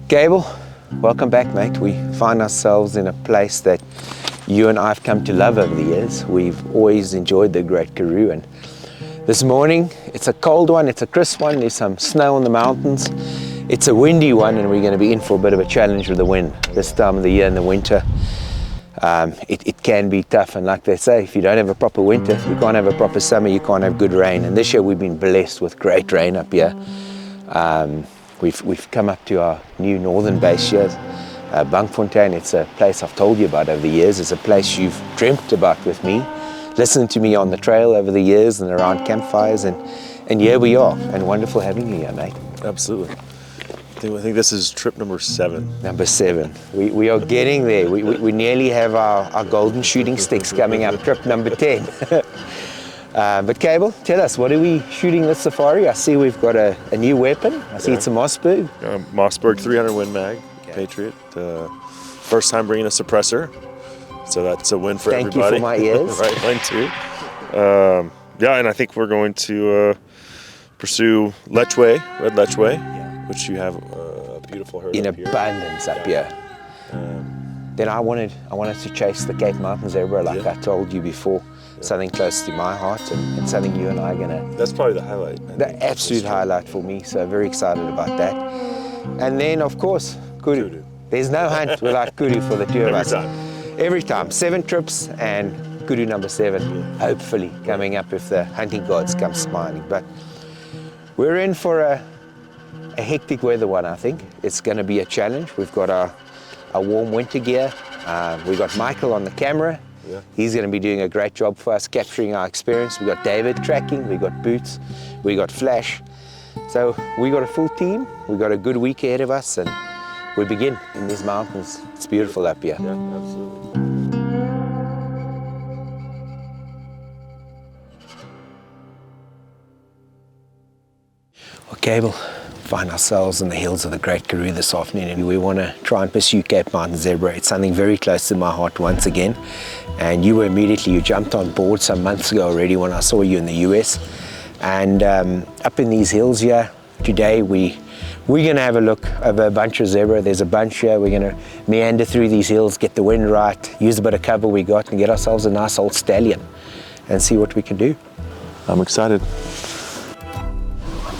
Gable, welcome back, mate. We find ourselves in a place that you and I have come to love over the years. We've always enjoyed the Great Karoo, and this morning it's a cold one, it's a crisp one, there's some snow on the mountains, it's a windy one, and we're going to be in for a bit of a challenge with the wind this time of the year in the winter. It can be tough, and like they say, if you don't have a proper winter, you can't have a proper summer, you can't have good rain. And this year we've been blessed with great rain up here. We've come up to our new northern base here, Bankfontein. It's a place I've told you about over the years. It's a place you've dreamt about with me, listened to me on the trail over the years and around campfires, and here we are, and wonderful having you here, mate. Absolutely. I think this is trip number 7. Number 7. We are getting there. We nearly have our golden shooting sticks coming up, trip number 10. But Cable, tell us, what are we shooting this safari? I see we've got a new weapon. I see it's a Mossberg. Mossberg 300 Win Mag, Patriot. First time bringing a suppressor, so that's a win for everybody. Thank you for my ears. Right, mine too. Yeah, and I think we're going to pursue Lechwe, red Lechwe, which you have a beautiful herd in up here. Abundance up here. Then I wanted to chase the Cape Mnt Zebra, like I told you before. Something close to my heart, and something you and I are gonna. That's probably the highlight. The absolute highlight for me. So very excited about that. And then of course Kudu. There's no hunt without Kudu for the two of us. Every time. 7 trips and Kudu number 7. Hopefully coming up if the hunting gods come smiling. But we're in for a hectic weather one. I think it's going to be a challenge. We've got our warm winter gear. We've got Michael on the camera. Yeah. He's going to be doing a great job for us, capturing our experience. We've got David tracking, we've got Boots, we've got Flash. So we got a full team, we've got a good week ahead of us, and we begin in these mountains. It's beautiful up here. Yeah, absolutely. Well, Cable, find ourselves in the hills of the Great Karoo this afternoon, and we want to try and pursue Cape Mnt Zebra. It's something very close to my heart once again, and you jumped on board some months ago already when I saw you in the US, and up in these hills here today we're going to have a look over a bunch of zebra. There's a bunch here. We're going to meander through these hills, get the wind right, use a bit of cover we got, and get ourselves a nice old stallion and see what we can do. I'm excited.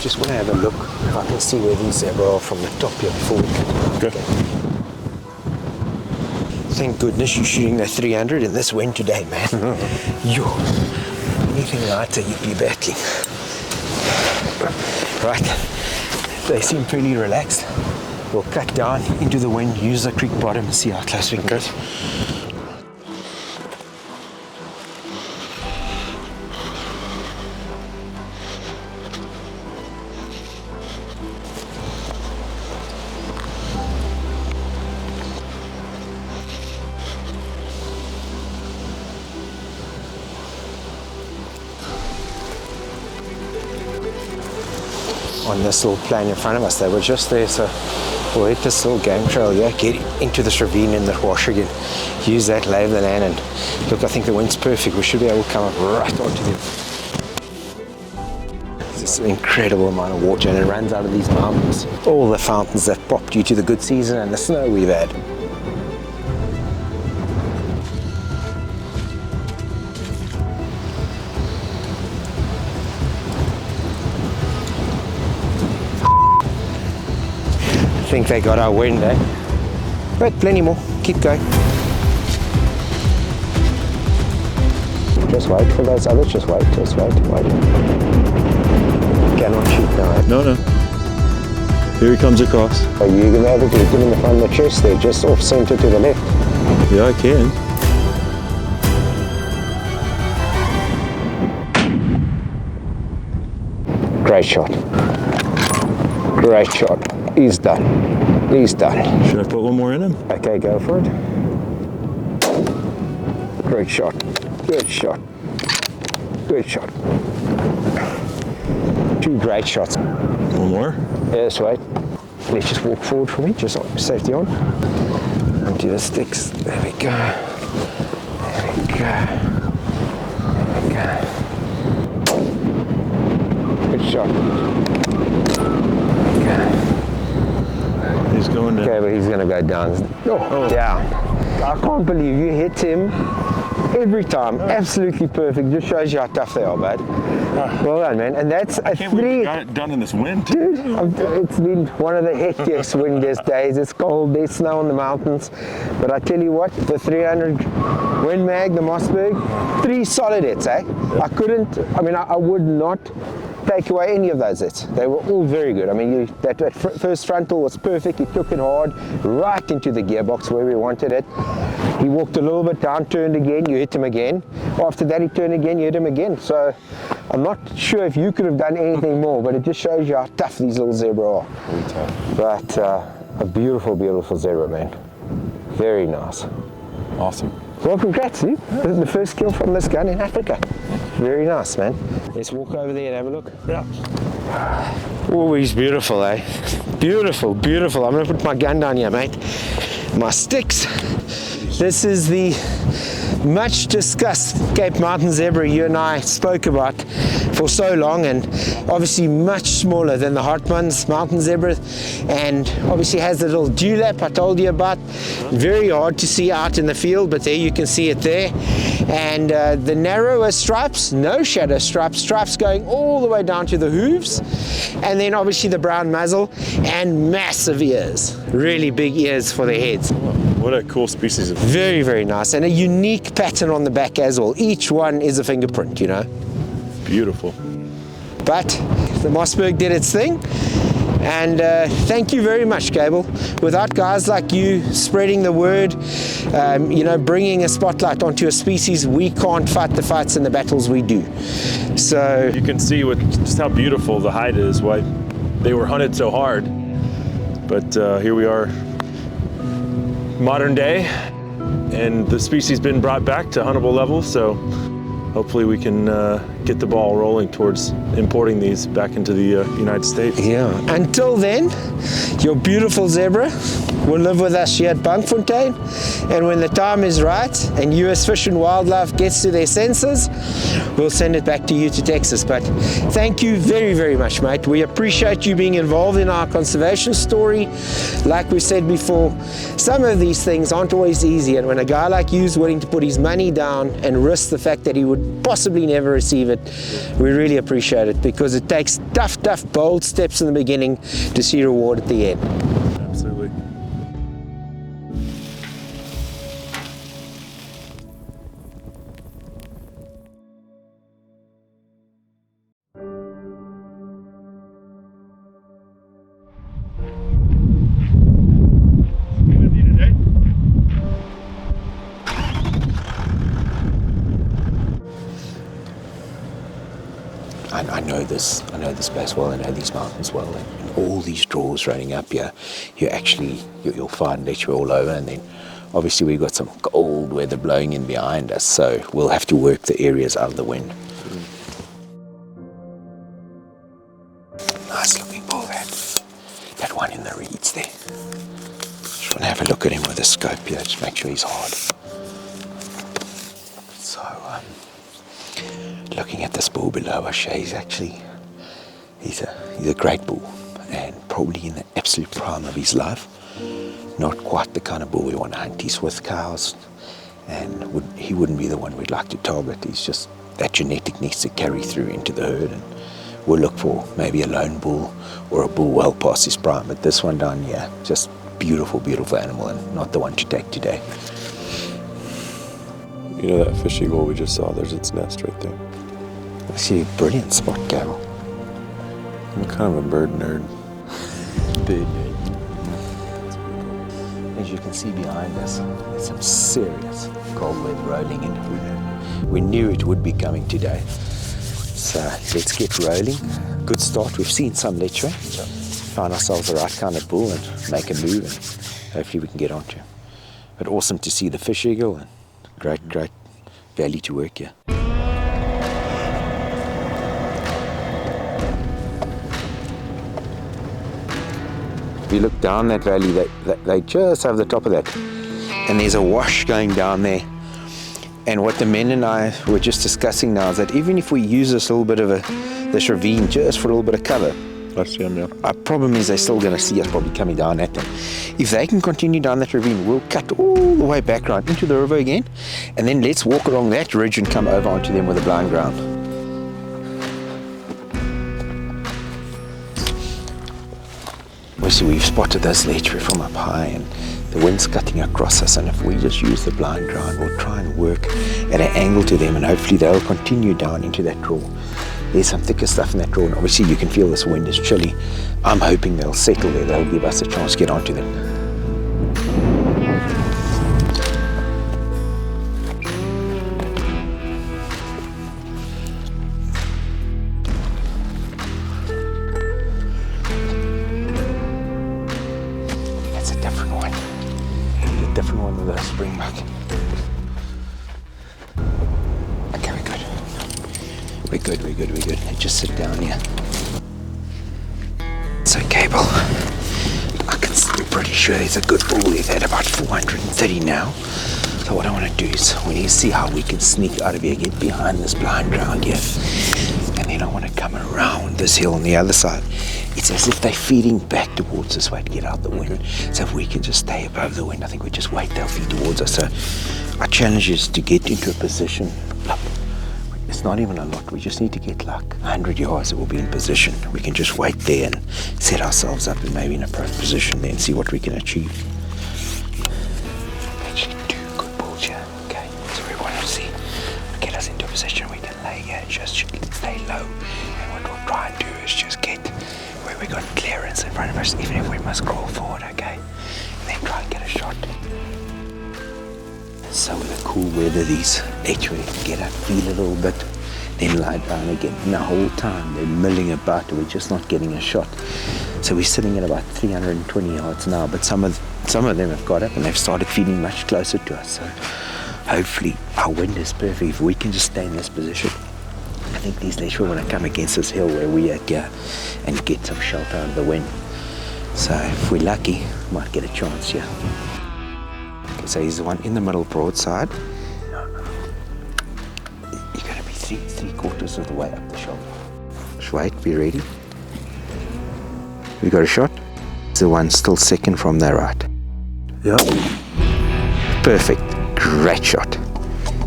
Just want to have a look if I can see where these zebra are from the top here before we come. Okay. Thank goodness you're shooting the 300 in this wind today, man. Anything lighter you'd be battling. Right, they seem pretty relaxed. We'll cut down into the wind, use the creek bottom and see how close we can get. On this little plain in front of us, they were just there, so we'll hit this little game trail here, get into this ravine in the wash again, use that lay of the land, and look, I think the wind's perfect. We should be able to come up right onto them. There's this incredible amount of water, and it runs out of these mountains. All the fountains that popped due to the good season and the snow we've had. I think they got our wind, eh? But plenty more. Keep going. Just wait for those others. Just wait. Cannot shoot now. No. Here he comes across. Are you going to be able to hit him in the front of the chest there, just off center to the left? Yeah, I can. Great shot. Great shot. He's done. Should I put one more in him? Okay, go for it. Great shot. Good shot. 2 great shots. One more? Yeah, that's right. Let's just walk forward for me, just safety on. Onto the sticks. There we go. Good shot. He's going down. Okay, but he's going to go down. Oh, down. I can't believe you hit him every time. Absolutely perfect. Just shows you how tough they are, bud. Well done, man. And that's a Can't believe you got it done in this wind. Dude, it's been one of the hectiest windiest days. It's cold, there's snow on the mountains. But I tell you what, the 300 Win Mag, the Mossberg, 3 solid hits, eh? I would not take away any of those hits. They were all very good. I mean, that first frontal was perfect. He took it hard, right into the gearbox where we wanted it. He walked a little bit down, turned again, you hit him again. After that, he turned again, you hit him again. So I'm not sure if you could have done anything more, but it just shows you how tough these little zebra are. Very tough. But a beautiful, beautiful zebra, man. Very nice. Awesome. Well, congrats, dude. The first kill from this gun in Africa. Very nice, man. Let's walk over there and have a look. Yeah. Oh, he's beautiful, eh? Beautiful, beautiful. I'm going to put my gun down here, mate. My sticks. This is the much discussed Cape Mnt Zebra you and I spoke about for so long, and obviously much smaller than the Hartmann's Mountain Zebra, and obviously has the little dewlap I told you about. Very hard to see out in the field, but there you can see it there. And the narrower stripes, no shadow stripes, stripes going all the way down to the hooves, and then obviously the brown muzzle and massive ears, really big ears for their heads. What a cool species of. Very, very nice, and a unique pattern on the back as well. Each one is a fingerprint, you know. Beautiful. But the Mossberg did its thing, and thank you very much, Gable. Without guys like you spreading the word, bringing a spotlight onto a species, we can't fight the fights and the battles we do. So you can see just how beautiful the hide is, why they were hunted so hard. But here we are, modern day, and the species been brought back to huntable levels, so hopefully we can get the ball rolling towards importing these back into the United States. Yeah. Until then, your beautiful zebra will live with us here at Bankfontein, and when the time is right and US Fish and Wildlife gets to their senses, we'll send it back to you to Texas. But thank you very, very much, mate. We appreciate you being involved in our conservation story. Like we said before, some of these things aren't always easy, and when a guy like you is willing to put his money down and risk the fact that he would possibly never receive it, we really appreciate it, because it takes tough, bold steps in the beginning to see reward at the end. Absolutely. I know this place well, I know these mountains well, and all these draws running up here, you'll find Lechwe all over, and then obviously we've got some cold weather blowing in behind us, so we'll have to work the areas out of the wind. Nice looking bull, that one in the reeds there. Just want to have a look at him with a scope here, just make sure he's hard. So, looking at this bull below us, he's a great bull, and probably in the absolute prime of his life. Not quite the kind of bull we want to hunt. He's with cows, and he wouldn't be the one we'd like to target. He's just, that genetic needs to carry through into the herd, and we'll look for maybe a lone bull or a bull well past his prime. But this one down here, just beautiful, beautiful animal, and not the one to take today. You know that fish eagle we just saw? There's its nest right there. I see a brilliant spot, Gable. I'm kind of a bird nerd. Bird nerd. As you can see behind us, there's some serious cold wind rolling in. We knew it would be coming today. So let's get rolling. Good start. We've seen some Lechwe. Found ourselves the right kind of bull and make a move, and hopefully we can get onto. But awesome to see the fish eagle, and great valley to work here. If you look down that valley, they just over the top of that, and there's a wash going down there. And what the men and I were just discussing now is that even if we use this little bit of this ravine just for a little bit of cover, Plus, yeah. Our problem is they're still going to see us probably coming down at them. If they can continue down that ravine, we'll cut all the way back right into the river again, and then let's walk along that ridge and come over onto them with a blind ground. Obviously, we've spotted this Lechwe from up high, and the wind's cutting across us, and if we just use the blind ground, we'll try and work at an angle to them, and hopefully they'll continue down into that draw. There's some thicker stuff in that draw, and obviously you can feel this wind is chilly. I'm hoping they'll settle there. They'll give us a chance to get onto them. That's a different one. A different one with a springbuck. We're good. Just sit down here. So, Cable, I'm pretty sure there's a good bull there at about 430 now. So what I want to do is, we need to see how we can sneak out of here, get behind this blind ground here. And then I want to come around this hill on the other side. It's as if they're feeding back towards this way to get out the wind. So if we can just stay above the wind, I think we just wait, they'll feed towards us. So our challenge is to get into a position. It's not even a lot, we just need to get like 100 yards that we'll be in position. We can just wait there and set ourselves up and maybe in a prone position there and see what we can achieve. Actually, two good bulls here, okay? So we want to see, get us into a position we can lay here and just stay low. And what we'll try and do is just get where we got clearance in front of us, even if we must crawl forward, okay? And then try and get a shot. So in the cool weather, these Lechwe get up, feel a little bit, then lie down again. And the whole time they're milling about, we're just not getting a shot. So we're sitting at about 320 yards now, but some of them have got up and they've started feeding much closer to us. So hopefully our wind is perfect. If we can just stay in this position, I think these Lechwe want to come against this hill where we are here and get some shelter out of the wind. So if we're lucky, we might get a chance here. So he's the one in the middle broadside. You're going to be three quarters of the way up the shoulder. Just wait, be ready. We got a shot. It's the one still second from the right. Yeah. Perfect. Great shot.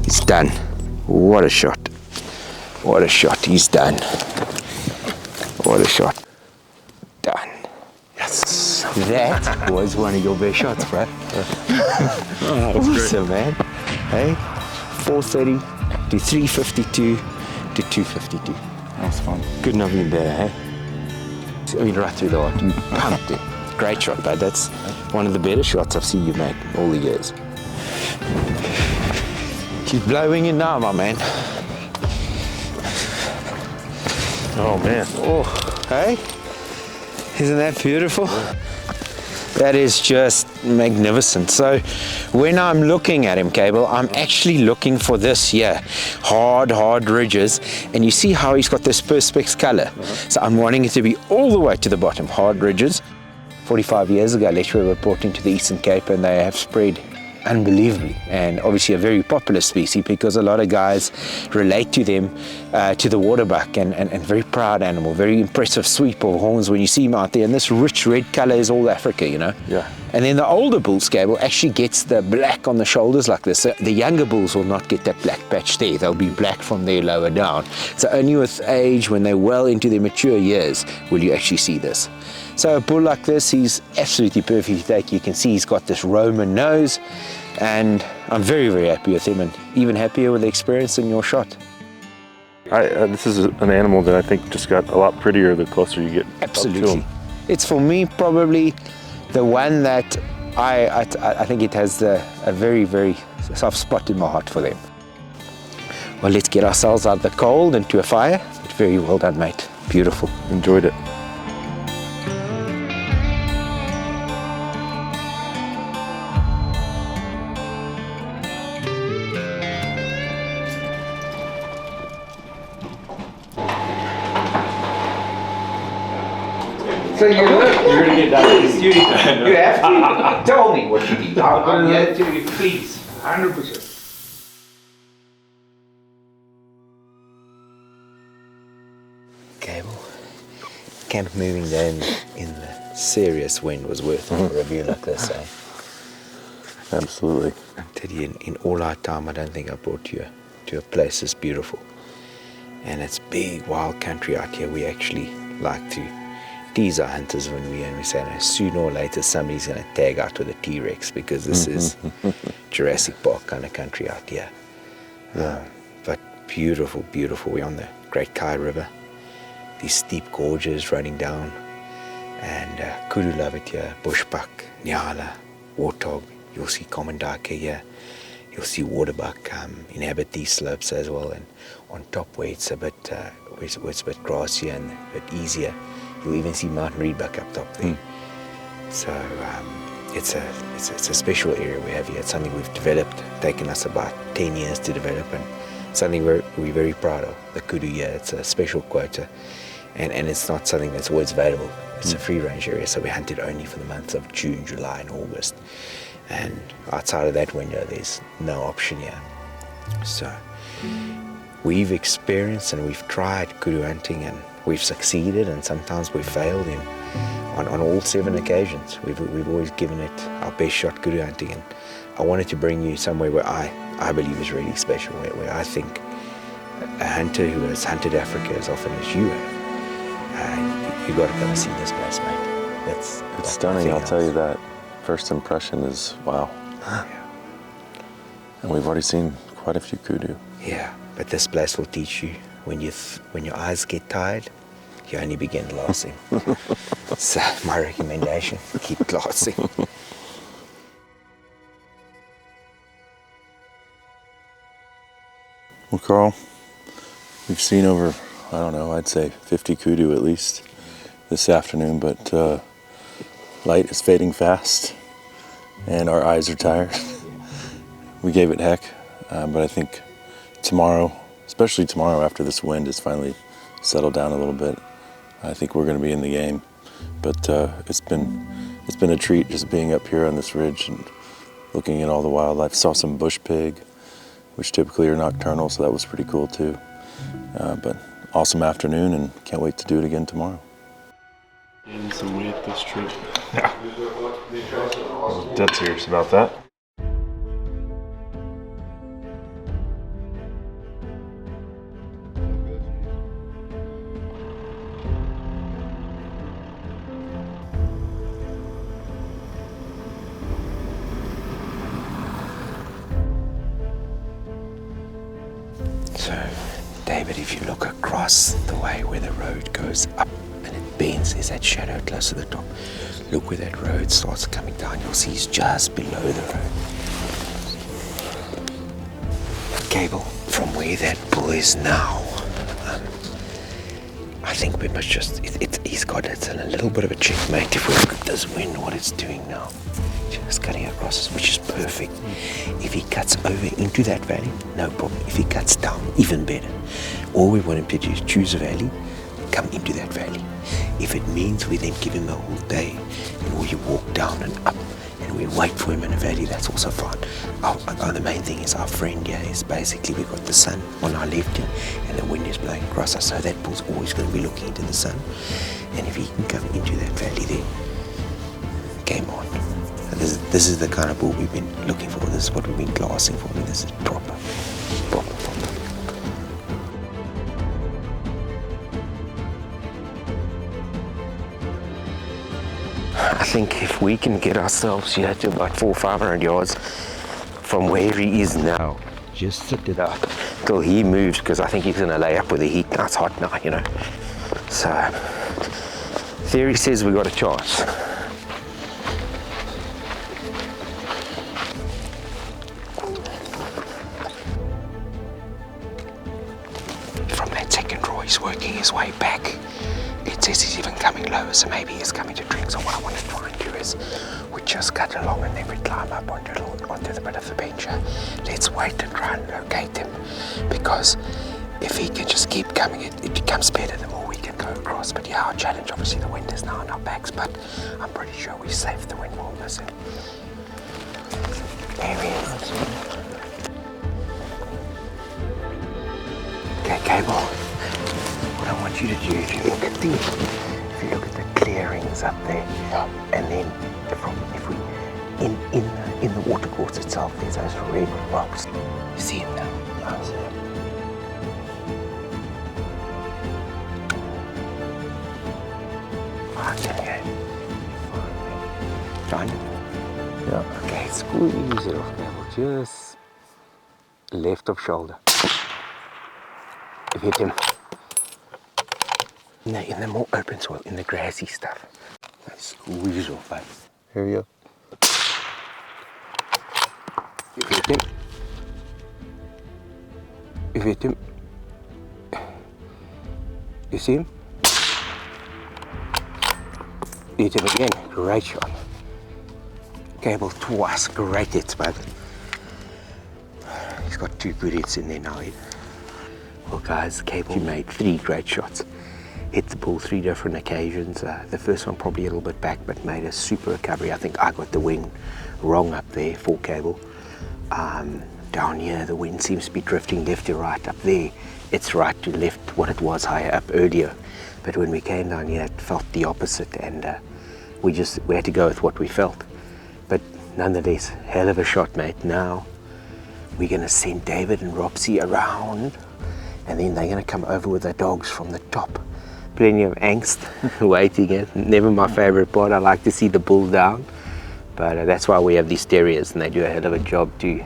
He's done. What a shot. What a shot. He's done. What a shot. Done. Yes. That was one of your best shots, bro. Oh, that's awesome, great. Man. Hey, 430 to 352 to 252. That was fun. Couldn't have been better, hey? I mean, right through the heart. You pumped it. Great shot, bud. That's one of the better shots I've seen you make all the years. She's blowing in now, my man. Oh, man. Oh, hey? Isn't that beautiful? That is just magnificent. So when I'm looking at him, Cable, I'm actually looking for this here, hard ridges, and you see how he's got this perspex color. So I'm wanting it to be all the way to the bottom, hard ridges. 45 years ago, Lechwe were brought into the Eastern Cape and they have spread unbelievably, and obviously a very popular species because a lot of guys relate to them, to the waterbuck, and very proud animal, very impressive sweep of horns when you see him out there, and this rich red color is all Africa, you know. Yeah. And then the older bull Cable actually gets the black on the shoulders like this. So the younger bulls will not get that black patch there. They'll be black from there lower down. So only with age, when they're well into their mature years, will you actually see this. So a bull like this, he's absolutely perfect to take. You can see he's got this Roman nose, and I'm very, very happy with him, and even happier with the experience in your shot. This is an animal that I think just got a lot prettier the closer you get Absolutely. up to him. It's for me probably the one that I think it has a very, very soft spot in my heart for them. Well, let's get ourselves out of the cold and to a fire. But very well done, mate. Beautiful. Enjoyed it. So you're going to get down. You have to tell me what you need. I'm here to please. 100%. Cable, camp moving there in the serious wind was worth it for a view like this, eh? Absolutely. I tell you, in all our time, I don't think I brought you to a place this beautiful. And it's big, wild country out here. We actually like to tease our hunters when we say, no, sooner or later somebody's going to tag out with a T-Rex, because this is Jurassic Park kind of country out here. Yeah. But beautiful, beautiful. We're on the Great Kai River. These steep gorges running down. And kudu love it here. Bushbuck, nyala, warthog. You'll see common duiker here. You'll see waterbuck inhabit these slopes as well. And on top where it's a bit grassier and a bit easier, you'll even see mountain reedbuck up top there. So it's a special area we have here. It's something we've developed, taken us about 10 years to develop, and something we're very proud of. The kudu here, it's a special quota, and it's not something that's always available. It's a free range area, so we hunt it only for the months of June, July and August. And outside of that window, there's no option here. So we've experienced and we've tried kudu hunting, and we've succeeded, and sometimes we've failed on all 7 occasions. We've always given it our best shot kudu hunting, and I wanted to bring you somewhere where I believe is really special, where I think a hunter who has hunted Africa as often as you have, you got to come and see this place, mate. It's stunning, I'll tell you that. First impression is wow. And we've already seen quite a few kudu. Yeah, but this place will teach you when your eyes get tired, you only begin glassing. So my recommendation, keep glassing. Well, Carl, we've seen over, I don't know, I'd say 50 kudu at least this afternoon, but light is fading fast and our eyes are tired. We gave it heck, but I think tomorrow, especially tomorrow after this wind has finally settled down a little bit, I think we're going to be in the game. But it's been a treat just being up here on this ridge and looking at all the wildlife. Saw some bush pig, which typically are nocturnal, so that was pretty cool too. But awesome afternoon, and can't wait to do it again tomorrow. Gaining some weight this trip. Yeah. I'm dead serious about that. So, David, if you look across the way where the road goes up and it bends, there's that shadow close to the top. Look where that road starts coming down. You'll see it's just below the road. Cable from where that bull is now. I think we must just, he's got it in a little bit of a checkmate if we look at this wind, what it's doing now. Just cutting across, which is perfect. If he cuts over into that valley, no problem. If he cuts down, even better. All we want him to do is choose a valley, come into that valley. If it means we then give him the whole day, and we walk down and up, and we wait for him in a valley, that's also fine. The main thing is our friend here is basically we've got the sun on our left here, and the wind is blowing across us, so that bull's always going to be looking into the sun. And if he can come into that valley there, game on. This is the kind of bull we've been looking for. This is what we've been glassing for. I mean, this is proper. I think if we can get ourselves here to about 400 or 500 yards from where he is now, just sit it out till he moves, because I think he's going to lay up with the heat. Now it's hot now, you know. So, theory says we got a chance. From that second draw, he's working his way back. It says he's even coming lower, so maybe he's coming to drink. So what I want to try and do is we just cut along and then we climb up onto the bit of the bench. Let's wait and try and locate him, because if he can just keep coming, it becomes better the more we can go across. But yeah, our challenge, obviously the wind is now on our backs, but I'm pretty sure we saved the wind, won't miss him. There he is. Okay, Cable. What I want you to do, if you look at if you look at the clearings up there, and then if we in the watercourse itself, there's those red rocks. You see them now? I see them. Okay. Done? Yeah. Okay, squeeze it off now. Just left of shoulder. You've hit him. No, in the more open soil, in the grassy stuff. Squeeze off, mate. Here we go. You've hit him. You've hit him. You see him? Hit him again. Great shot. Cable twice. Great hits, bud. He's got 2 good hits in there now. Well, guys, Cable made 3 great shots. Hit the bull 3 different occasions. The first one probably a little bit back, but made a super recovery. I think I got the wind wrong up there for Cable. Down here, the wind seems to be drifting left to right. Up there, it's right to left, what it was higher up earlier. But when we came down here, it felt the opposite, and we had to go with what we felt. But nonetheless, hell of a shot, mate. Now we're going to send David and Robsy around, and then they're going to come over with the dogs from the top. Plenty of angst waiting in. Never my favorite part. I like to see the bull down, but that's why we have these terriers, and they do a hell of a job to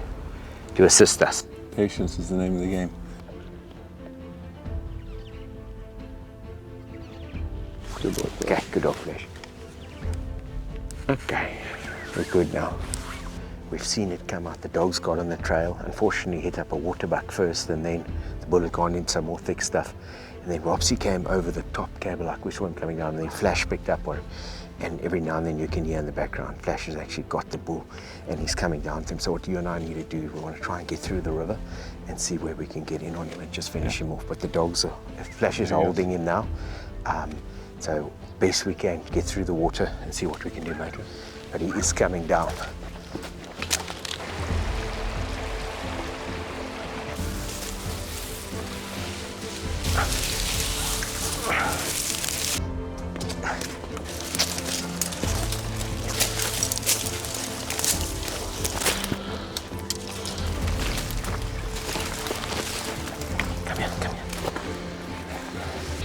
assist us. Patience is the name of the game. Good boy. Okay, good dog flesh. Okay, we're good now. We've seen it come out. The dogs got on the trail. Unfortunately, hit up a waterbuck first, and then the bull had gone into some more thick stuff. And then Robsy came over the top cable like we saw him coming down, and then Flash picked up on him. And every now and then you can hear in the background, Flash has actually got the bull and he's coming down to him. So what you and I need to do, we want to try and get through the river and see where we can get in on him and just finish him off. But the dogs are, Flash is holding him now. So best we can get through the water and see what we can do, mate. But he is coming down.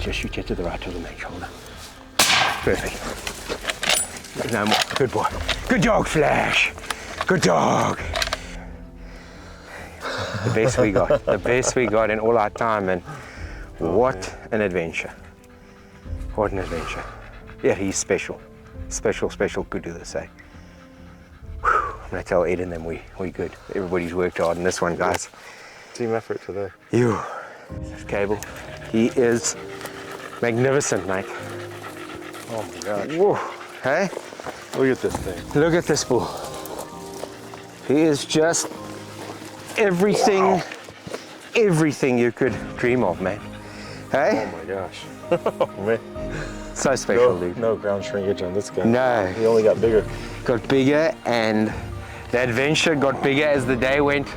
Just shoot you to the right of the main shoulder. Perfect. No more. Good boy. Good dog, Flash. Good dog. The best we got. The best we got in all our time, and what an adventure. What an adventure. Yeah, he's special. Special, special Kudu, they say. I'm going to tell Ed and them we good. Everybody's worked hard on this one, guys. Team effort today. You. This Cable. He is magnificent, mate. Oh my gosh. Whoa. Hey? Look at this thing. Look at this bull. He is just everything, wow. Everything you could dream of, man. Hey? Oh my gosh. Oh man. So special, dude. No ground shrinkage on this guy. No. He only got bigger. Got bigger, and the adventure got bigger as the day went.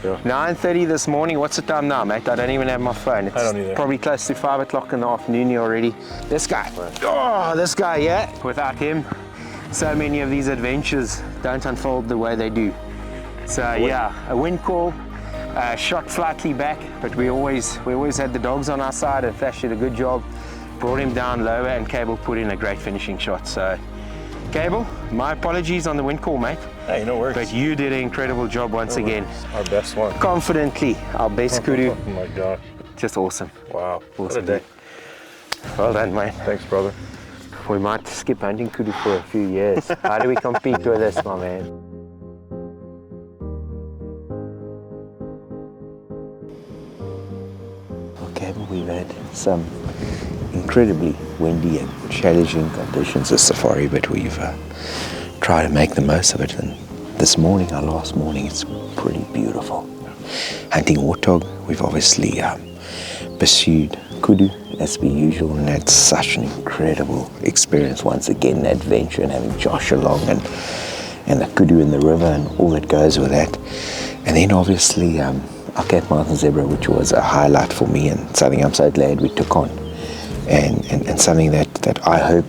Yeah. 9:30 this morning. What's the time now, mate? I don't even have my phone. It's I don't either. Probably close to 5 o'clock in the afternoon here already. This guy. Right. Oh, this guy, yeah. Without him, so many of these adventures don't unfold the way they do. So yeah, a wind call, shot slightly back, but we always had the dogs on our side, and Flash did a good job. Brought him down lower, and Cable put in a great finishing shot. So, Cable, my apologies on the wind call, mate. Hey, no worries. But you did an incredible job once again. Our best one. Confidently, our best Kudu. Oh my gosh. Just awesome. Wow. Awesome. What a day. Well done, mate. Thanks, brother. We might skip hunting Kudu for a few years. How do we compete with this, my man? Okay, we've had some incredibly windy and challenging conditions this safari, but we've tried to make the most of it. And this morning, our last morning, it's pretty beautiful. Hunting warthog, we've obviously pursued Kudu as per usual, and that's such an incredible experience once again, the adventure, and having Josh along, and the Kudu in the river and all that goes with that. And then obviously our Cape Mnt Zebra, which was a highlight for me, and something I'm so glad we took on. and something that I hope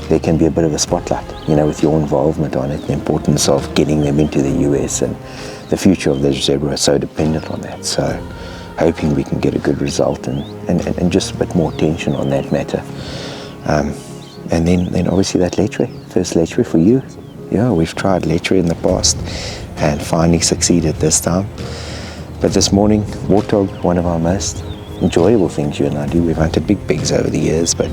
there can be a bit of a spotlight, with your involvement on it, the importance of getting them into the US, and the future of the zebra is so dependent on that. So hoping we can get a good result and just a bit more attention on that matter. And then obviously that Lechwe, first Lechwe for you. Yeah, we've tried Lechwe in the past and finally succeeded this time. But this morning, Warthog, one of our most enjoyable things you and I do. We've hunted big pigs over the years, but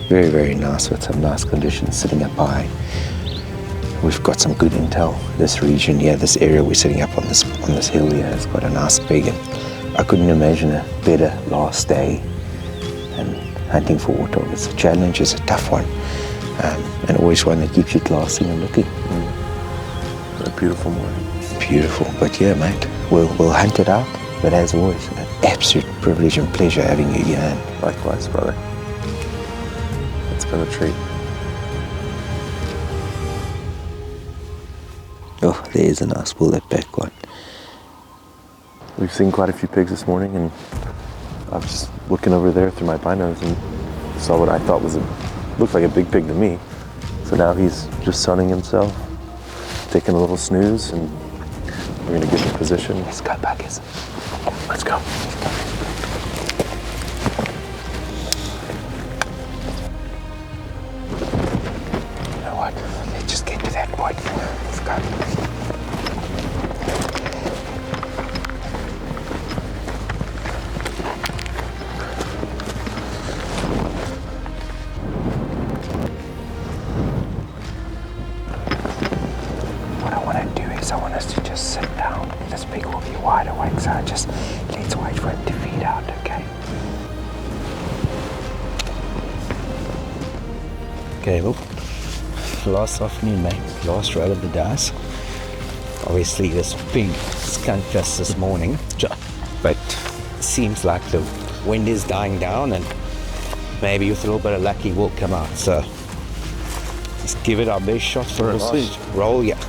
very, very nice with some nice conditions sitting up high. We've got some good intel. This region here, this area we're sitting up on this hill here has got a nice pig, and I couldn't imagine a better last day. And hunting for warthog, it's a challenge, it's a tough one, and always one that keeps you glassing and looking. A beautiful morning. Beautiful, but yeah, mate, we'll hunt it out. But as always, an absolute privilege and pleasure having you here. And Likewise, brother. It's been a treat. oh, there's a nice bull, that back one. We've seen quite a few pigs this morning, and I was just looking over there through my binos and saw what I thought looked like a big pig to me. So now he's just sunning himself, taking a little snooze, and we're gonna get in position. Let's go, buggers. Let's go. You know what? Let's just get to that point. Let's go. What I want to do is I want us to just sit down. This pig will be wide awake, so let's wait for him to feed out, okay? Okay, well, last afternoon, mate, last roll of the dice. Obviously, this pig skunked us this morning, but seems like the wind is dying down, and maybe with a little bit of luck, he will come out. So let's give it our best shot for a last roll, yeah.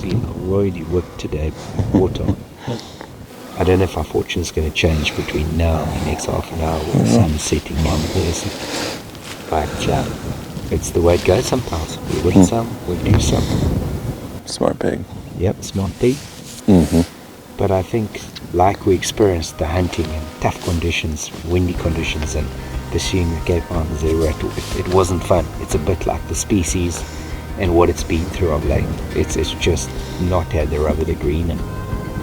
Been already worked today, water. I don't know if our fortune's going to change between now and the next half an hour with the sun setting on this. But it's the way it goes sometimes. We win some, we do some. Smart pig. Yep, smart pig. But I think, like we experienced the hunting in tough conditions, windy conditions, and pursuing the Cape Mnt Zebra, it wasn't fun. It's a bit like the species and what it's been through of late. It's just not had the rub of the green, and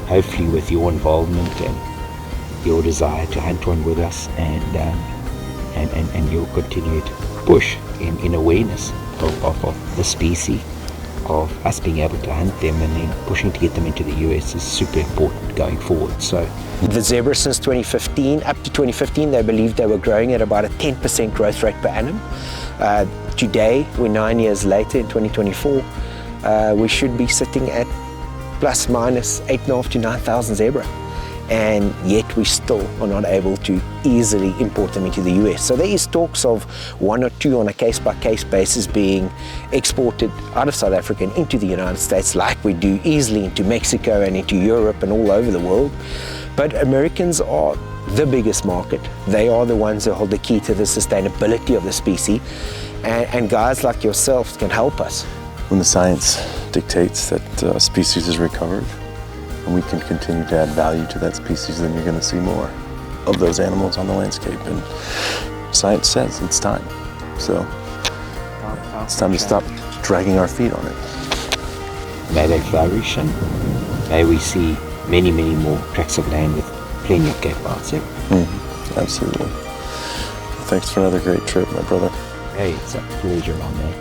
hopefully with your involvement and your desire to hunt one with us and your continued push in awareness of the species, of us being able to hunt them and then pushing to get them into the US is super important going forward. So the zebra since 2015, up to 2015, they believed they were growing at about a 10% growth rate per annum. Today, we're 9 years later in 2024, we should be sitting at plus minus 8,500 to 9,000 zebra. And yet we still are not able to easily import them into the US. So there is talks of 1 or 2 on a case-by-case basis being exported out of South Africa and into the United States, like we do easily into Mexico and into Europe and all over the world. But Americans are the biggest market. They are the ones who hold the key to the sustainability of the species, and guys like yourselves can help us. When the science dictates that a species is recovered, and we can continue to add value to that species, then you're going to see more of those animals on the landscape. And science says it's time. So it's time to stop dragging our feet on it. May they flourish, and may we see many, many more tracts of land with plenty of Cape Mnt Zebra. Absolutely. Thanks for another great trip, my brother. Hey, it's a pleasure, my man.